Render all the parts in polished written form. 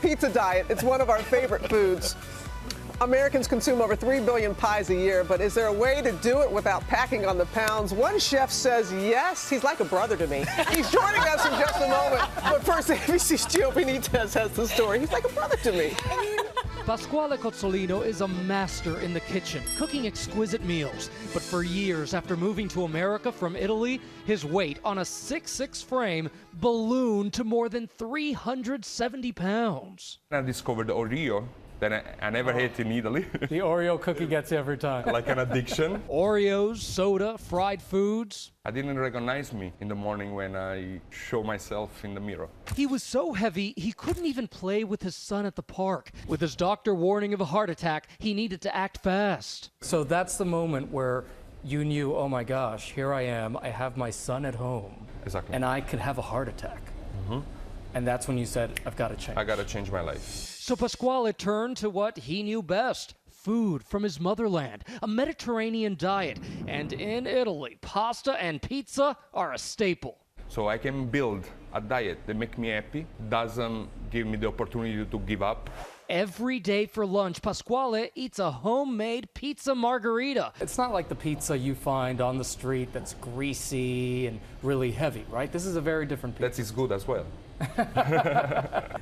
pizza diet. It's one of our favorite foods. Americans consume over 3 billion pies a year, but is there a way to do it without packing on the pounds? One chef says yes. He's like a brother to me. He's joining us in just a moment. But first, ABC's Gio Benitez has the story. He's like a brother to me. Pasquale Cozzolino is a master in the kitchen, cooking exquisite meals. But for years after moving to America from Italy, his weight on a 6'6" frame ballooned to more than 370 pounds. I discovered Oreo that I never ate in Italy. The Oreo cookie gets you every time. Like an addiction. Oreos, soda, fried foods. I didn't recognize me in the morning when I show myself in the mirror. He was so heavy, he couldn't even play with his son at the park. With his doctor warning of a heart attack, he needed to act fast. So that's the moment where you knew, oh my gosh, here I am, I have my son at home. Exactly. And I could have a heart attack. And that's when you said, I've got to change. I gotta change my life. So Pasquale turned to what he knew best, food from his motherland, a Mediterranean diet. And in Italy, pasta and pizza are a staple. So I can build a diet that makes me happy, doesn't give me the opportunity to give up. Every day for lunch, Pasquale eats a homemade pizza margherita. It's not like the pizza you find on the street that's greasy and really heavy, right? This is a very different pizza. That is good as well.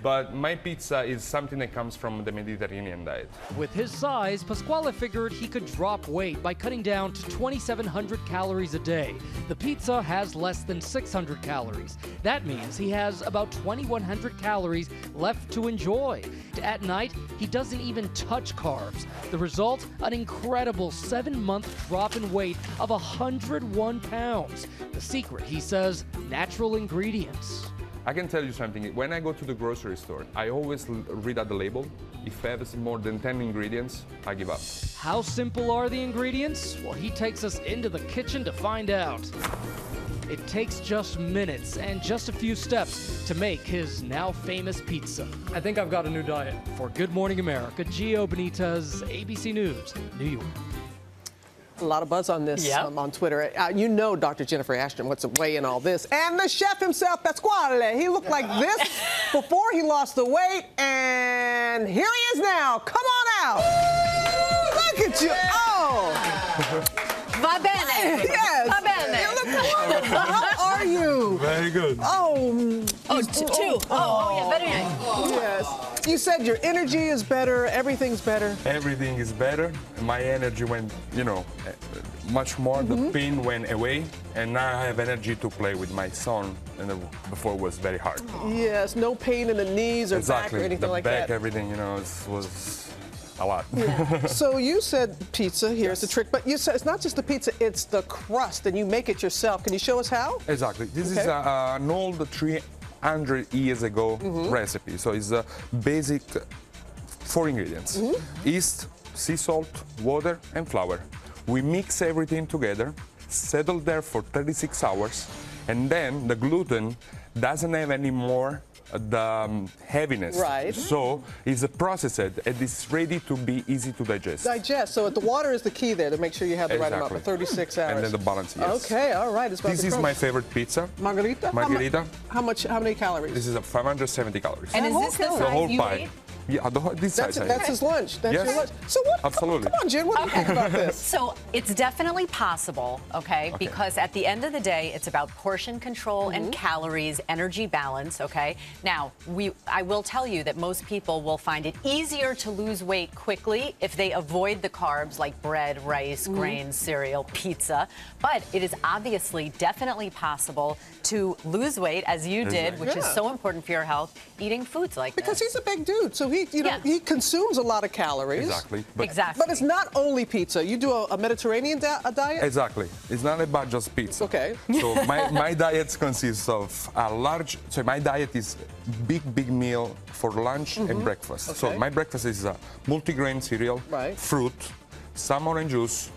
But my pizza is something that comes from the Mediterranean diet. With his size, Pasquale figured he could drop weight by cutting down to 2,700 calories a day. The pizza has less than 600 calories. That means he has about 2,100 calories left to enjoy. At night, he doesn't even touch carbs. The result, an incredible 7-month drop in weight of 101 pounds. The secret, he says, natural ingredients. I can tell you something. When I go to the grocery store, I always read at the label. If it has more than 10 ingredients, I give up. How simple are the ingredients? Well, he takes us into the kitchen to find out. It takes just minutes and just a few steps to make his now famous pizza. I think I've got a new diet. For Good Morning America, Gio Benitez, ABC News, New York. A lot of buzz on this on Twitter. You know Dr. Jennifer Ashton wants to weigh in all this. And the chef himself, Pasquale, he looked like this before he lost the weight, and here he is now. Come on out. Look at you. Oh. Va bene. Yes. Va bene. You look wonderful. How are you? Very good. Two. Yeah, very nice. Yes. You said your energy is better, everything's better. Everything is better. My energy went, much more. The pain went away, and now I have energy to play with my son. And before it was very hard. Yes, no pain in the knees or back or anything like back, that. everything, was a lot. Yeah. So you said pizza, here's the trick, but you said it's not just the pizza, it's the crust, and you make it yourself. Can you show us how? Exactly. This is an old 300 years ago recipe. So it's a basic 4 ingredients. Yeast, sea salt, water, and flour. We mix everything together, settle there for 36 hours, and then the gluten doesn't have any more the heaviness. Right. So it's processed and it's ready to be easy to digest. So the water is the key there to make sure you have the right amount for 36 hours. And then the balance, yes. Okay, all right. This is my favorite pizza. Margherita? Margherita. How many calories? This is 570 calories. And is this the The size whole you pie. ate? Yeah, this size. That's his lunch. That's Yes. your lunch. So what? Absolutely. Come on, Jen. What do you think about this? So it's definitely possible, okay? Because at the end of the day, it's about portion control and calories, energy balance, okay? Now, I will tell you that most people will find it easier to lose weight quickly if they avoid the carbs like bread, rice, grains, cereal, pizza. But it is obviously definitely possible to lose weight, as you did, which is so important for your health, eating foods like Because this. he's a big dude, so he consumes a lot of calories. Exactly. But it's not only pizza. You do a Mediterranean diet? Exactly. It's not about just pizza. Okay. So my diet consists of my diet is big meal for lunch and breakfast. Okay. So my breakfast is a multigrain cereal, fruit, some orange juice,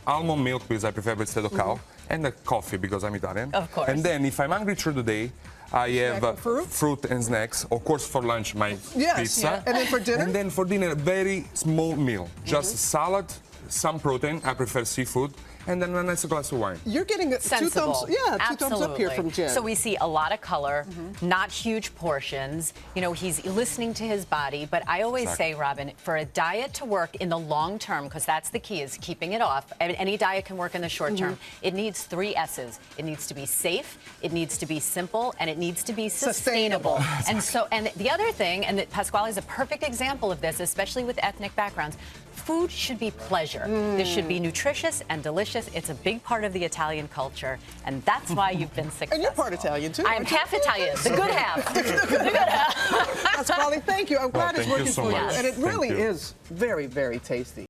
almond milk because I prefer instead of cow, and a coffee because I'm Italian. Of course. And then if I'm hungry through the day, I have fruit and snacks. Of course, for lunch, my pizza. Yeah. And then for dinner? And then for dinner, a very small meal. Just salad, some protein. I prefer seafood. and then a nice glass of wine. You're getting two Sensible. thumbs, two thumbs up here from Jen. So we see a lot of color, not huge portions. You know, he's listening to his body. But I always say, Robin, for a diet to work in the long term, because that's the key, is keeping it off. Any diet can work in the short term. It needs 3 S's. It needs to be safe, it needs to be simple, and it needs to be sustainable. And the other thing, and Pasquale is a perfect example of this, especially with ethnic backgrounds, food should be pleasure. This should be nutritious and delicious. It's a big part of the Italian culture, and that's why you've been successful. And you're part Italian, too. I'm half Italian, the good half. The good half. Pasquale, thank you. I'm glad it's thank you working so for you. much. And it Thank really you. is very, very tasty.